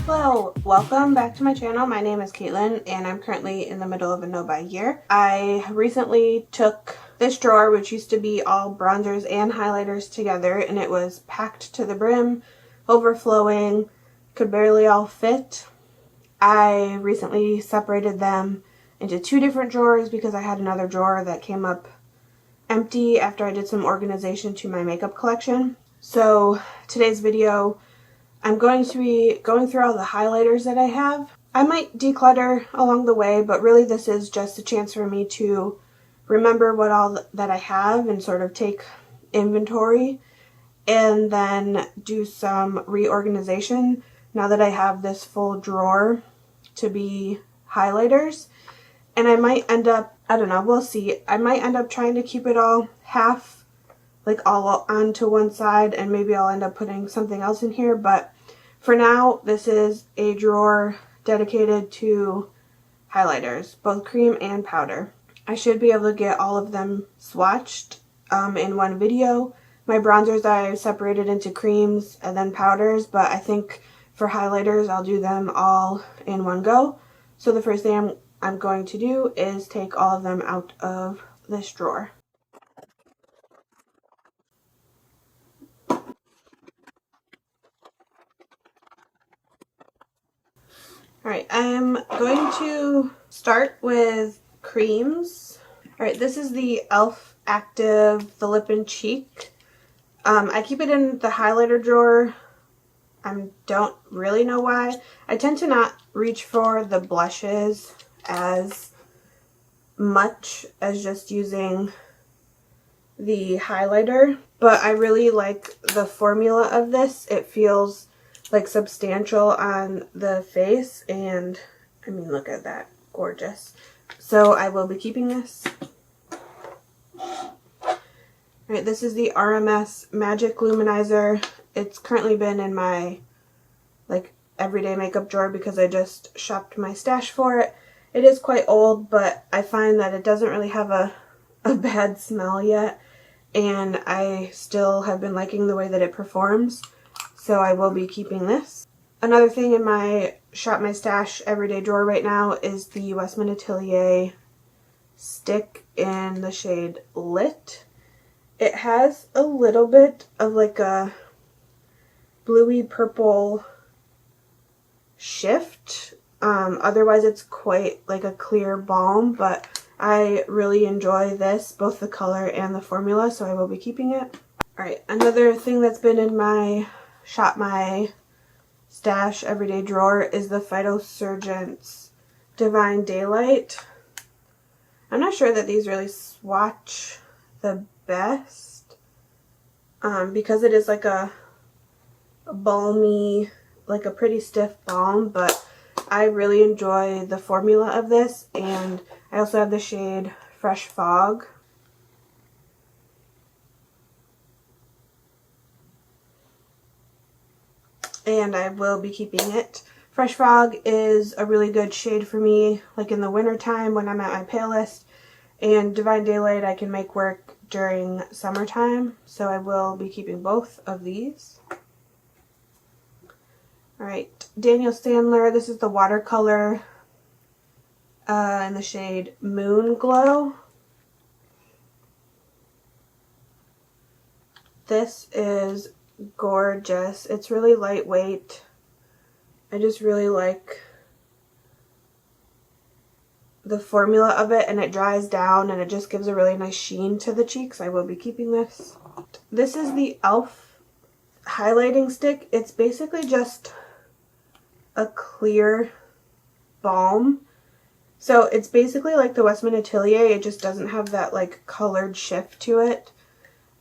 Hello, welcome back to my channel. My name is Caitlin and I'm currently in the middle of a no buy year. I recently took this drawer, which used to be all bronzers and highlighters together, and it was packed to the brim, overflowing, could barely all fit. I recently separated them into two different drawers because I had another drawer that came up empty after I did some organization to my makeup collection. So today's video, I'm going to be going through all the highlighters that I have. I might declutter along the way, but really this is just a chance for me to remember what all that I have and sort of take inventory and then do some reorganization now that I have this full drawer to be highlighters. And I might end up, I don't know, we'll see. I might end up trying to keep it all half, like all onto one side, and maybe I'll end up putting something else in here, but for now, this is a drawer dedicated to highlighters, both cream and powder. I should be able to get all of them swatched in one video. My bronzers I separated into creams and then powders, but I think for highlighters I'll do them all in one go. So the first thing I'm going to do is take all of them out of this drawer. Alright, I'm going to start with creams. Alright, this is the e.l.f. Active, the lip and cheek. I keep it in the highlighter drawer. I don't really know why. I tend to not reach for the blushes as much as just using the highlighter, but I really like the formula of this. It feels like substantial on the face, and I mean, look at that, gorgeous. So I will be keeping this. Alright, this is the RMS Magic Luminizer. It's currently been in my like everyday makeup drawer because I just shopped my stash for it. It is quite old, but I find that it doesn't really have a bad smell yet, and I still have been liking the way that it performs. So I will be keeping this. Another thing in my Shop My Stash everyday drawer right now is the Westman Atelier stick in the shade Lit. It has a little bit of like a bluey purple shift. Otherwise it's quite like a clear balm, but I really enjoy this, both the color and the formula, so I will be keeping it. Alright, another thing that's been in my Shop My Stash everyday drawer is the Phytosurgence Divine Daylight. I'm not sure that these really swatch the best because it is like a balmy, like a pretty stiff balm, but I really enjoy the formula of this, and I also have the shade Fresh Fog. And I will be keeping it. Fresh Fog is a really good shade for me, like in the winter time when I'm at my palest, and Divine Daylight I can make work during summertime, so I will be keeping both of these. Alright, Daniel Sandler, this is the watercolor in the shade Moon Glow. This is gorgeous. It's really lightweight. I just really like the formula of it, and it dries down and it just gives a really nice sheen to the cheeks. I will be keeping this. This is the e.l.f. highlighting stick. It's basically just a clear balm. So it's basically like the Westman Atelier, it just doesn't have that like colored shift to it.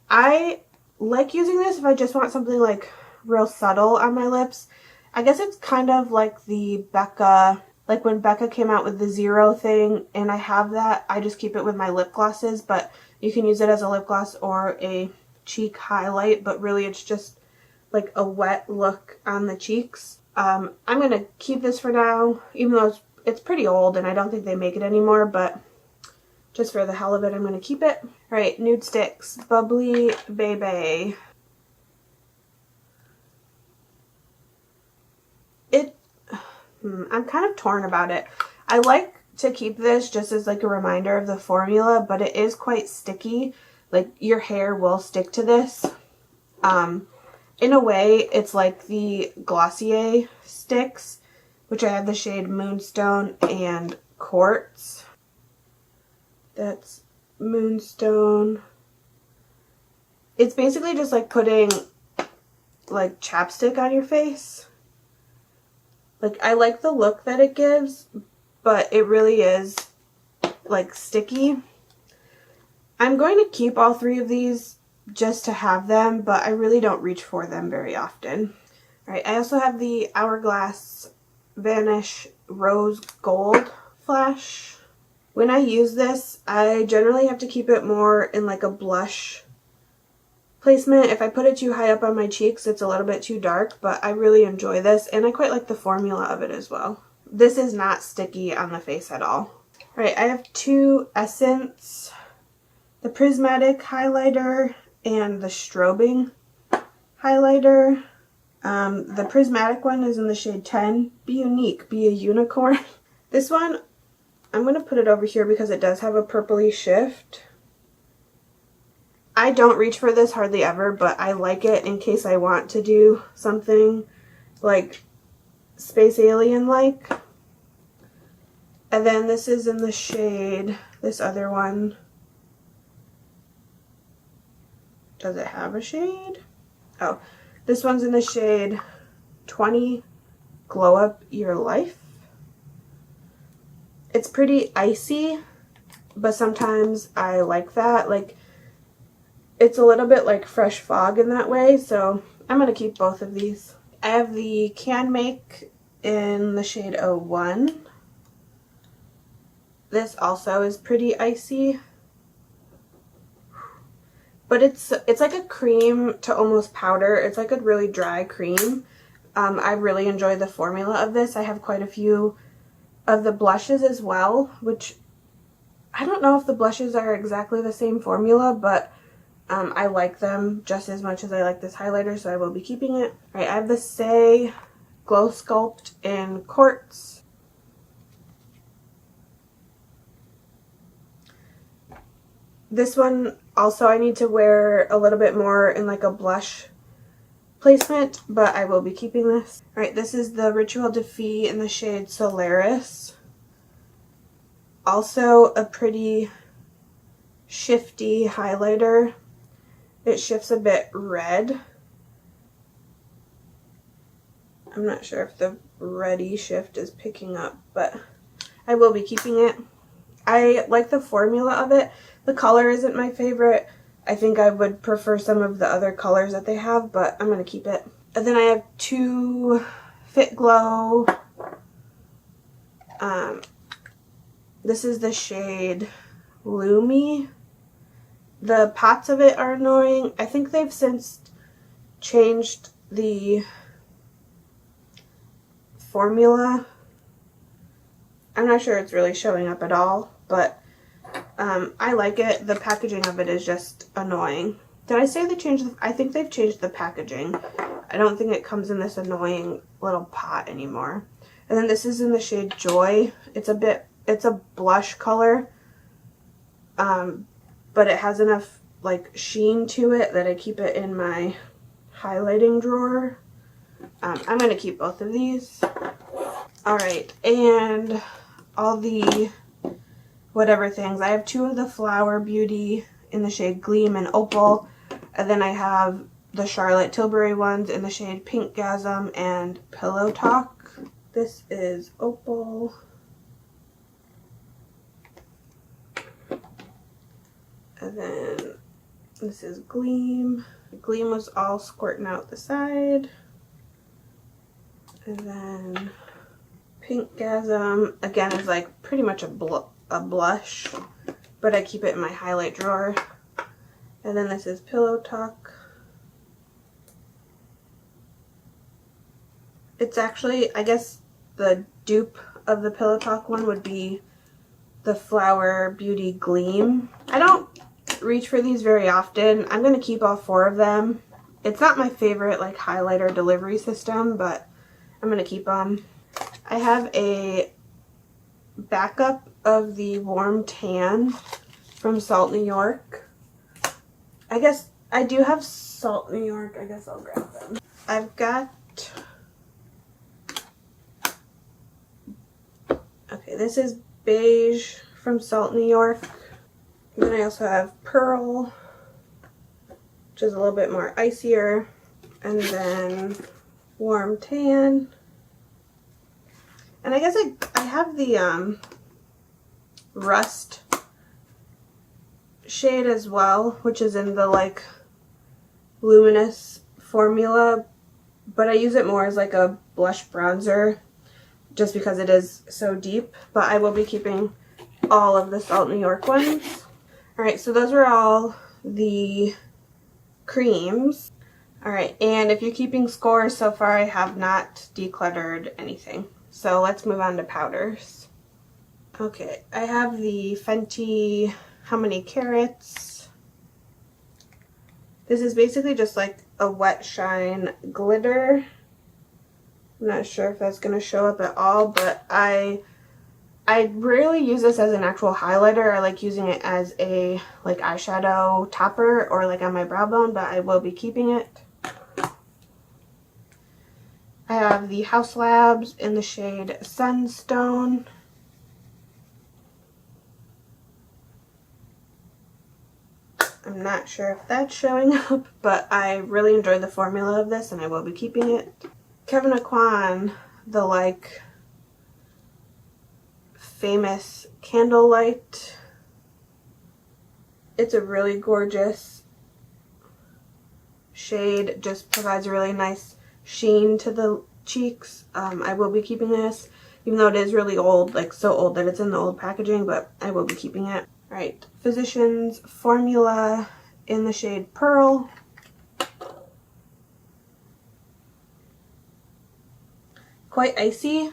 I like using this if I just want something like real subtle on my lips. I guess it's kind of like the Becca, like when Becca came out with the Zero thing, and I have that. I just keep it with my lip glosses, but you can use it as a lip gloss or a cheek highlight, but really it's just like a wet look on the cheeks. I'm going to keep this for now, even though it's pretty old and I don't think they make it anymore, but just for the hell of it, I'm going to keep it. Alright, Nudestix Bubbly Baby. I'm kind of torn about it. I like to keep this just as like a reminder of the formula, but it is quite sticky. Like your hair will stick to this. In a way, it's like the Glossier sticks, which I have the shade Moonstone and Quartz. That's Moonstone. It's basically just like putting like chapstick on your face. Like, I like the look that it gives, but it really is like sticky. I'm going to keep all three of these just to have them, but I really don't reach for them very often. Alright, I also have the Hourglass Vanish Rose Gold Flash. When I use this, I generally have to keep it more in like a blush placement. If I put it too high up on my cheeks, it's a little bit too dark, but I really enjoy this, and I quite like the formula of it as well. This is not sticky on the face at all. Alright, I have two Essence, the Prismatic Highlighter and the Strobing Highlighter. The Prismatic one is in the shade 10. Be unique, be a unicorn. This one, I'm going to put it over here because it does have a purpley shift. I don't reach for this hardly ever, but I like it in case I want to do something like Space Alien-like. And then this is in the shade, this other one. Does it have a shade? Oh, this one's in the shade 20, Glow Up Your Life. It's pretty icy, but sometimes I like that. Like, it's a little bit like fresh fog in that way, so I'm going to keep both of these. I have the canmake in the shade 01. This also is pretty icy, but it's like a cream to almost powder. It's like a really dry cream. I really enjoy the formula of this. I have quite a few of the blushes as well, which I don't know if the blushes are exactly the same formula, but I like them just as much as I like this highlighter, so I will be keeping it. Alright, I have the Say Glow Sculpt in Quartz. This one also I need to wear a little bit more in like a blush placement, but I will be keeping this. Alright, this is the Ritual de Fille in the shade Solaris. Also a pretty shifty highlighter. It shifts a bit red. I'm not sure if the reddy shift is picking up, but I will be keeping it. I like the formula of it. The color isn't my favorite. I think I would prefer some of the other colors that they have, but I'm going to keep it. And then I have two Fit Glow. This is the shade Loomy. The pots of it are annoying. I think they've since changed the formula. I'm not sure it's really showing up at all, but I like it. The packaging of it is just annoying. Did I say they changed I think they've changed the packaging. I don't think it comes in this annoying little pot anymore. And then this is in the shade Joy. It's a blush color. But it has enough like sheen to it that I keep it in my highlighting drawer. I'm going to keep both of these. Alright, and all the whatever things. I have two of the Flower Beauty in the shade Gleam and Opal. And then I have the Charlotte Tilbury ones in the shade Pinkgasm and Pillow Talk. This is Opal. And then this is Gleam. Gleam was all squirting out the side. And then Pinkgasm, again, is like pretty much a blush, but I keep it in my highlight drawer. And then this is Pillow Talk. It's actually, I guess the dupe of the Pillow Talk one would be the Flower Beauty Gleam. I don't reach for these very often. I'm going to keep all four of them. It's not my favorite like highlighter delivery system, but I'm going to keep them. I have a backup of the Warm Tan from Salt New York. I guess I do have Salt New York. I guess I'll grab them. I've got, okay, this is Beige from Salt New York. And then I also have Pearl, which is a little bit more icier. And then Warm Tan. And I guess I have the Rust shade as well, which is in the like luminous formula, but I use it more as like a blush bronzer just because it is so deep. But I will be keeping all of the Salt New York ones. Alright, so those were all the creams. Alright, and if you're keeping score, so far I have not decluttered anything. So let's move on to powders. Okay, I have the Fenty How Many Carats. This is basically just like a wet shine glitter. I'm not sure if that's going to show up at all, but I rarely use this as an actual highlighter. I like using it as a like eyeshadow topper or like on my brow bone, but I will be keeping it. I have the Haus Labs in the shade Sunstone. I'm not sure if that's showing up, but I really enjoy the formula of this and I will be keeping it. Kevyn Aucoin, the like famous candlelight. It's a really gorgeous shade, just provides a really nice sheen to the cheeks. I will be keeping this, even though it is really old, like so old that it's in the old packaging, but I will be keeping it. Alright, Physicians Formula in the shade Pearl. Quite icy.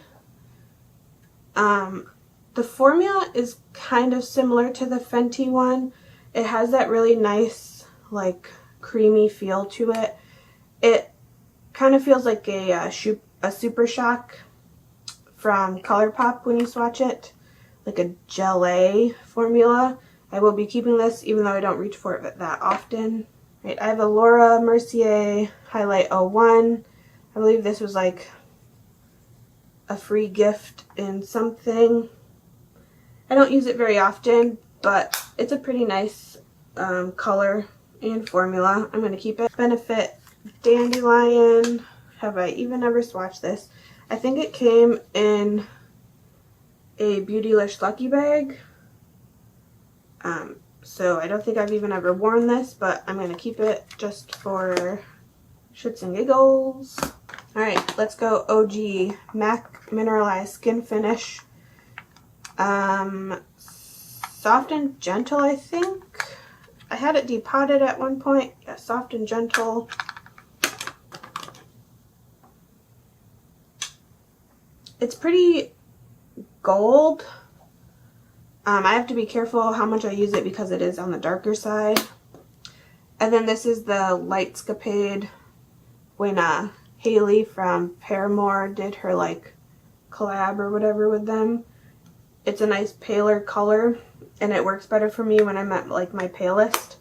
The formula is kind of similar to the Fenty one. It has that really nice, like, creamy feel to it. It kind of feels like a Super Shock from ColourPop when you swatch it. Like a gelée formula. I will be keeping this even though I don't reach for it that often. Right, I have a Laura Mercier Highlight 01. I believe this was like a free gift in something. I don't use it very often, but it's a pretty nice color and formula. I'm going to keep it. Benefit Dandelion. Have I even ever swatched this? I think it came in a Beautylish Lucky Bag. So I don't think I've even ever worn this, but I'm going to keep it just for shits and giggles. Alright, let's go OG MAC Mineralized Skin Finish. Soft and Gentle, I think. I had it depotted at one point. Yeah, Soft and Gentle. It's pretty gold. I have to be careful how much I use it because it is on the darker side. And then this is the Lightscapade when Haley from Paramore did her like collab or whatever with them. It's a nice paler color and it works better for me when I'm at like my palest.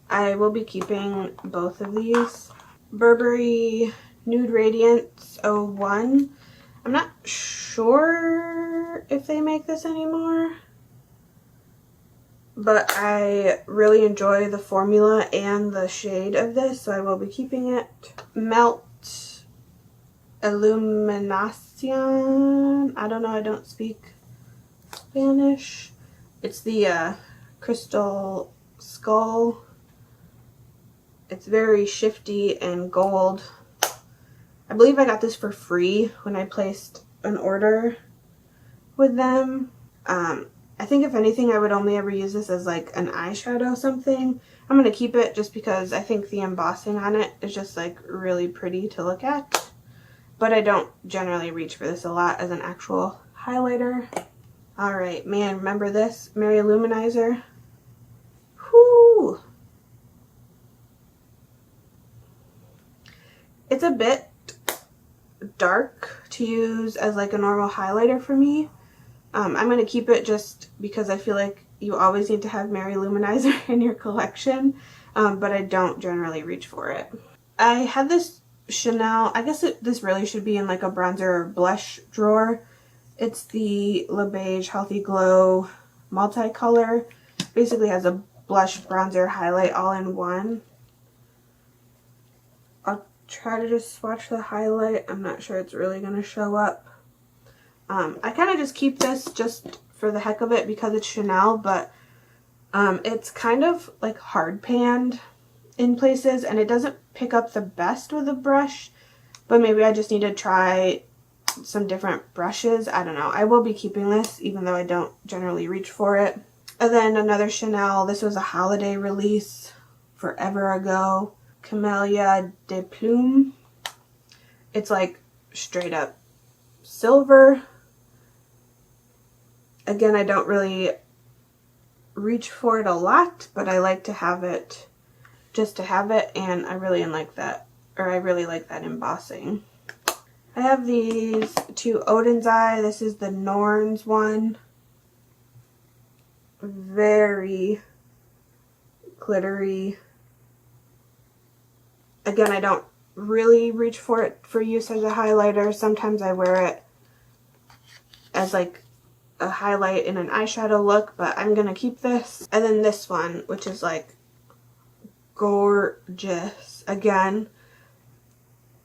I will be keeping both of these. Burberry Nude Radiance 01. I'm not sure if they make this anymore, but I really enjoy the formula and the shade of this, so I will be keeping it. Melt Illuminación. I don't know, I don't speak Spanish. It's the Crystal Skull. It's very shifty and gold. I believe I got this for free when I placed an order with them. I think if anything I would only ever use this as like an eyeshadow something. I'm going to keep it just because I think the embossing on it is just like really pretty to look at. But I don't generally reach for this a lot as an actual highlighter. Alright, man, remember this? Mary Luminizer. Whoo! It's a bit dark to use as like a normal highlighter for me. I'm going to keep it just because I feel like you always need to have Mary Luminizer in your collection, but I don't generally reach for it. I had this Chanel, I guess this really should be in like a bronzer or blush drawer. It's the Le Beige Healthy Glow multicolor. Basically has a blush, bronzer, highlight all in one. I'll try to just swatch the highlight. I'm not sure it's really going to show up. I kind of just keep this just for the heck of it because it's Chanel, but it's kind of like hard panned in places and it doesn't pick up the best with a brush, but maybe I just need to try some different brushes. I don't know. I will be keeping this even though I don't generally reach for it. And then another Chanel. This was a holiday release forever ago. Camellia de Plume. It's like straight up silver. Again, I don't really reach for it a lot, but I like to have it just to have it, and I really like that, embossing. I have these two Odin's Eye. This is the Norns one. Very glittery. Again, I don't really reach for it for use as a highlighter. Sometimes I wear it as like a highlight in an eyeshadow look, but I'm gonna keep this. And then this one, which is like gorgeous. Again,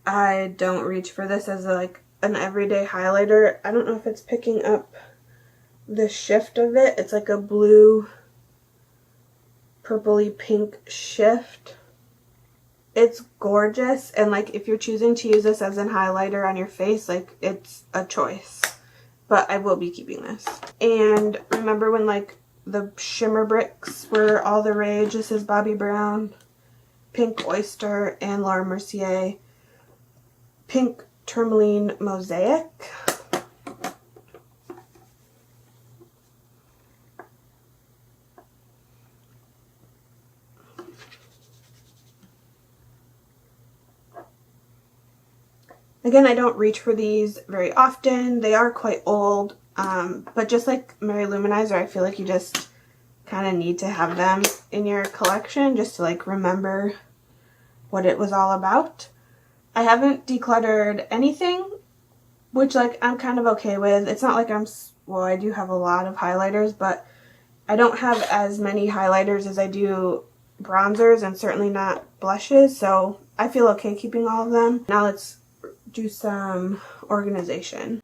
I don't reach for this as like an everyday highlighter. I don't know if it's picking up the shift of it. It's like a blue purpley pink shift. It's gorgeous, and like if you're choosing to use this as a highlighter on your face, like it's a choice. But I will be keeping this. And remember when like the shimmer bricks were all the rage? This is Bobbi Brown, Pink Oyster, and Laura Mercier Pink Tourmaline Mosaic. Again, I don't reach for these very often. They are quite old, but just like Mary Luminizer, I feel like you just kind of need to have them in your collection just to like remember what it was all about. I haven't decluttered anything, which like I'm kind of okay with. It's not like well, I do have a lot of highlighters, but I don't have as many highlighters as I do bronzers, and certainly not blushes, so I feel okay keeping all of them. Now let's do some organization.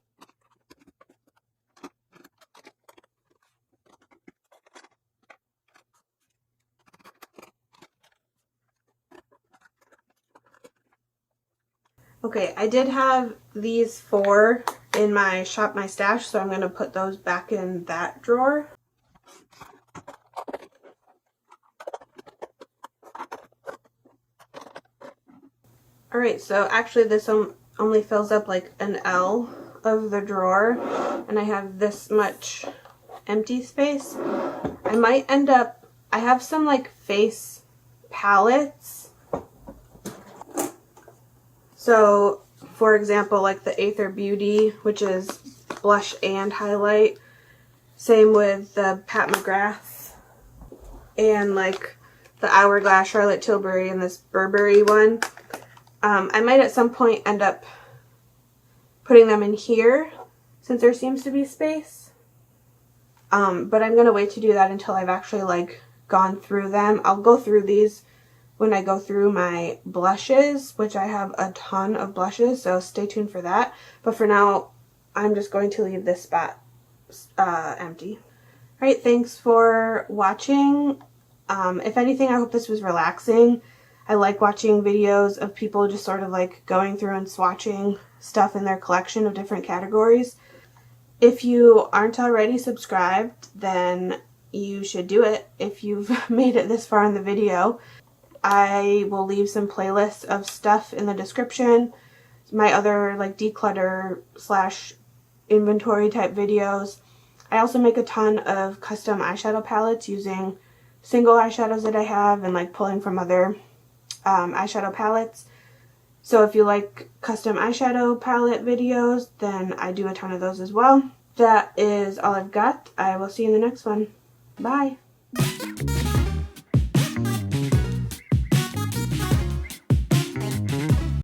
Okay, I did have these 4 in my Shop My Stash, so I'm going to put those back in that drawer. Alright, so actually this only fills up like an L of the drawer, and I have this much empty space. I might end up, I have some like face palettes. So for example, like the Aether Beauty, which is blush and highlight. Same with the Pat McGrath, and like the Hourglass Charlotte Tilbury, and this Burberry one. I might at some point end up putting them in here since there seems to be space. But I'm going to wait to do that until I've actually like gone through them. I'll go through these when I go through my blushes, which I have a ton of blushes, so stay tuned for that. But for now, I'm just going to leave this spot empty. Alright, thanks for watching. If anything, I hope this was relaxing. I like watching videos of people just sort of like going through and swatching stuff in their collection of different categories. If you aren't already subscribed, then you should do it if you've made it this far in the video. I will leave some playlists of stuff in the description. My other like declutter / inventory type videos. I also make a ton of custom eyeshadow palettes using single eyeshadows that I have and like pulling from other eyeshadow palettes. So if you like custom eyeshadow palette videos, then I do a ton of those as well. That is all I've got. I will see you in the next one. Bye!